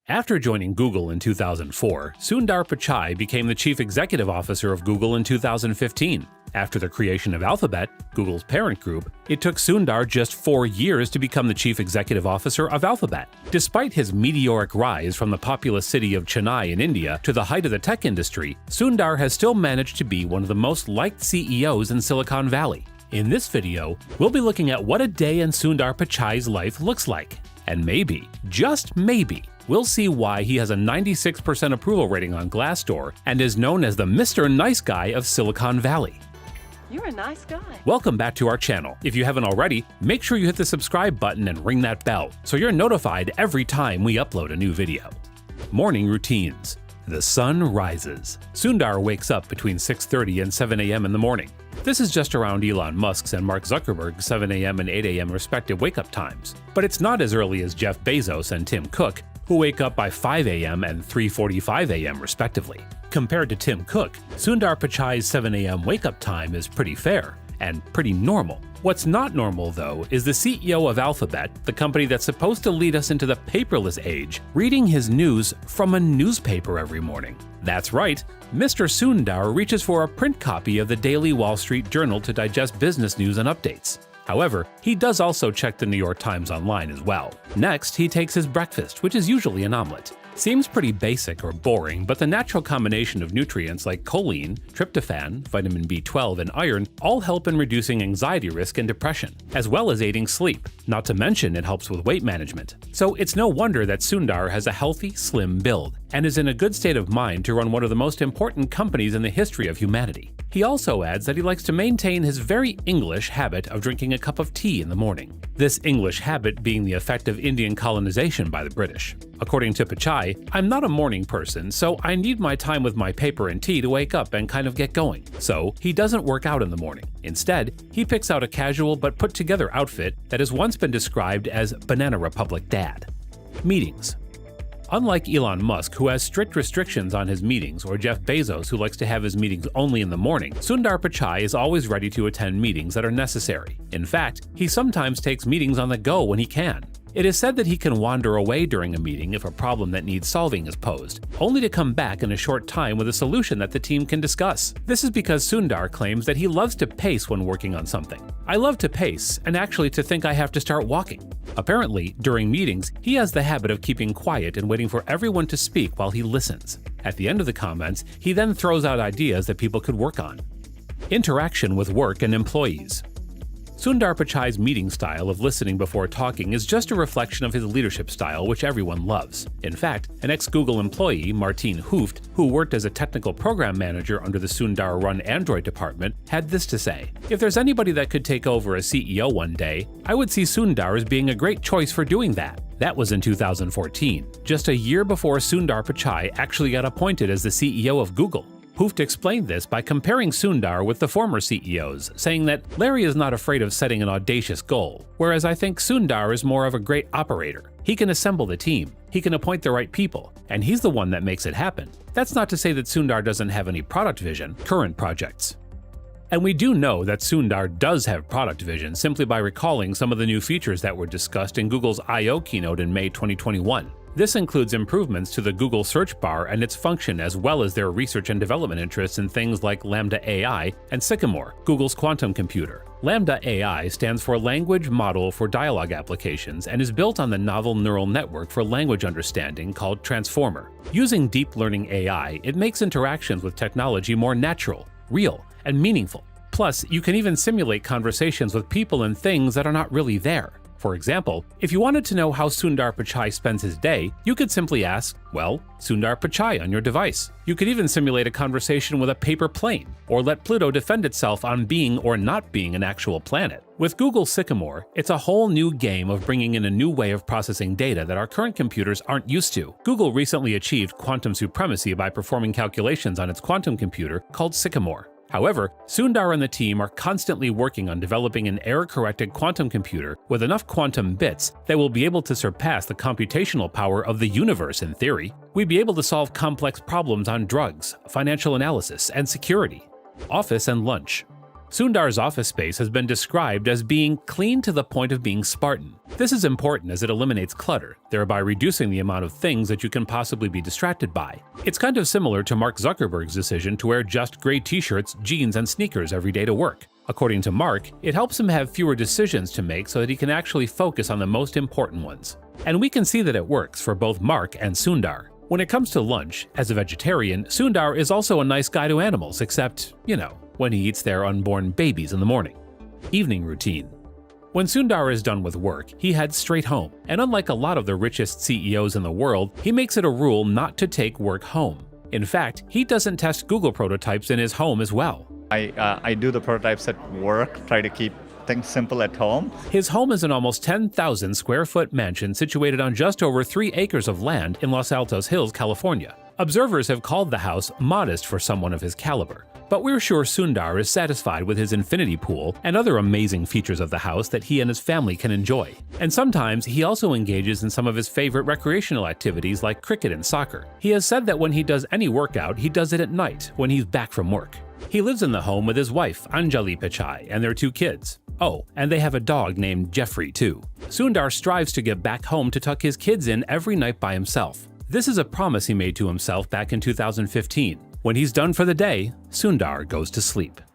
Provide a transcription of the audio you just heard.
After joining Google in 2004, Sundar Pichai became the chief executive officer of Google in 2015. After the creation of Alphabet, Google's parent group, it took Sundar just 4 years to become the chief executive officer of Alphabet. Despite his meteoric rise from the populous city of Chennai in India to the height of the tech industry, Sundar has still managed to be one of the most liked CEOs in Silicon Valley. In this video, we'll be looking at what a day in Sundar Pichai's life looks like. And maybe, just maybe, we'll see why he has a 96% approval rating on Glassdoor and is known as the Mr. Nice Guy of Silicon Valley. You're a nice guy. Welcome back to our channel. If you haven't already, make sure you hit the subscribe button and ring that bell so you're notified every time we upload a new video. Morning routines. The sun rises. Sundar wakes up between 6:30 and 7 a.m. in the morning. This is just around Elon Musk's and Mark Zuckerberg's 7 a.m. and 8 a.m. respective wake-up times. But it's not as early as Jeff Bezos and Tim Cook, who wake up by 5 a.m. and 3:45 a.m. respectively. Compared to Tim Cook, Sundar Pichai's 7 a.m. wake-up time is pretty fair and pretty normal. What's not normal, though, is the CEO of Alphabet, the company that's supposed to lead us into the paperless age, reading his news from a newspaper every morning. That's right, Mr. Sundar reaches for a print copy of the daily Wall Street Journal to digest business news and updates. However, he does also check the New York Times online as well. Next, he takes his breakfast, which is usually an omelet. Seems pretty basic or boring, but the natural combination of nutrients like choline, tryptophan, vitamin B12, and iron all help in reducing anxiety risk and depression, as well as aiding sleep. Not to mention it helps with weight management. So it's no wonder that Sundar has a healthy, slim build, and is in a good state of mind to run one of the most important companies in the history of humanity. He also adds that he likes to maintain his very English habit of drinking a cup of tea in the morning. This English habit being the effect of Indian colonization by the British. According to Pichai, I'm not a morning person, so I need my time with my paper and tea to wake up and kind of get going. So he doesn't work out in the morning. Instead, he picks out a casual but put together outfit that has once been described as Banana Republic Dad. Meetings. Unlike Elon Musk, who has strict restrictions on his meetings, or Jeff Bezos, who likes to have his meetings only in the morning, Sundar Pichai is always ready to attend meetings that are necessary. In fact, he sometimes takes meetings on the go when he can. It is said that he can wander away during a meeting if a problem that needs solving is posed, only to come back in a short time with a solution that the team can discuss. This is because Sundar claims that he loves to pace when working on something. I love to pace, and actually to think I have to start walking. Apparently, during meetings, he has the habit of keeping quiet and waiting for everyone to speak while he listens. At the end of the comments, he then throws out ideas that people could work on. Interaction with work and employees. Sundar Pichai's meeting style of listening before talking is just a reflection of his leadership style, which everyone loves. In fact, an ex-Google employee, Martine Hooft, who worked as a technical program manager under the Sundar-run Android department, had this to say: "If there's anybody that could take over as CEO one day, I would see Sundar as being a great choice for doing that." That was in 2014, just a year before Sundar Pichai actually got appointed as the CEO of Google. Hooft explained this by comparing Sundar with the former CEOs, saying that Larry is not afraid of setting an audacious goal, whereas I think Sundar is more of a great operator. He can assemble the team, he can appoint the right people, and he's the one that makes it happen. That's not to say that Sundar doesn't have any product vision, current projects. And we do know that Sundar does have product vision simply by recalling some of the new features that were discussed in Google's I/O keynote in May 2021. This includes improvements to the Google search bar and its function, as well as their research and development interests in things like Lambda AI and Sycamore, Google's quantum computer. Lambda AI stands for Language Model for Dialogue Applications and is built on the novel neural network for language understanding called Transformer. Using deep learning AI, it makes interactions with technology more natural, real, and meaningful. Plus, you can even simulate conversations with people and things that are not really there. For example, if you wanted to know how Sundar Pichai spends his day, you could simply ask, well, Sundar Pichai on your device. You could even simulate a conversation with a paper plane, or let Pluto defend itself on being or not being an actual planet. With Google Sycamore, it's a whole new game of bringing in a new way of processing data that our current computers aren't used to. Google recently achieved quantum supremacy by performing calculations on its quantum computer called Sycamore. However, Sundar and the team are constantly working on developing an error-corrected quantum computer with enough quantum bits that will be able to surpass the computational power of the universe in theory. We'd be able to solve complex problems on drugs, financial analysis, and security. Office and lunch. Sundar's office space has been described as being clean to the point of being Spartan. This is important as it eliminates clutter, thereby reducing the amount of things that you can possibly be distracted by. It's kind of similar to Mark Zuckerberg's decision to wear just gray t-shirts, jeans, and sneakers every day to work. According to Mark, it helps him have fewer decisions to make so that he can actually focus on the most important ones. And we can see that it works for both Mark and Sundar. When it comes to lunch, as a vegetarian, Sundar is also a nice guy to animals, except, when he eats their unborn babies in the morning. Evening routine. When Sundar is done with work, he heads straight home, and unlike a lot of the richest CEOs in the world, he makes it a rule not to take work home. In fact, he doesn't test Google prototypes in his home as well. I do the prototypes at work, try to keep things simple at home. His home is an almost 10,000 square foot mansion situated on just over 3 acres of land in Los Altos Hills, California. Observers have called the house modest for someone of his caliber, but we're sure Sundar is satisfied with his infinity pool and other amazing features of the house that he and his family can enjoy. And sometimes he also engages in some of his favorite recreational activities like cricket and soccer. He has said that when he does any workout, he does it at night when he's back from work. He lives in the home with his wife, Anjali Pichai, and their 2 kids. Oh, and they have a dog named Jeffrey, too. Sundar strives to get back home to tuck his kids in every night by himself. This is a promise he made to himself back in 2015. When he's done for the day, Sundar goes to sleep.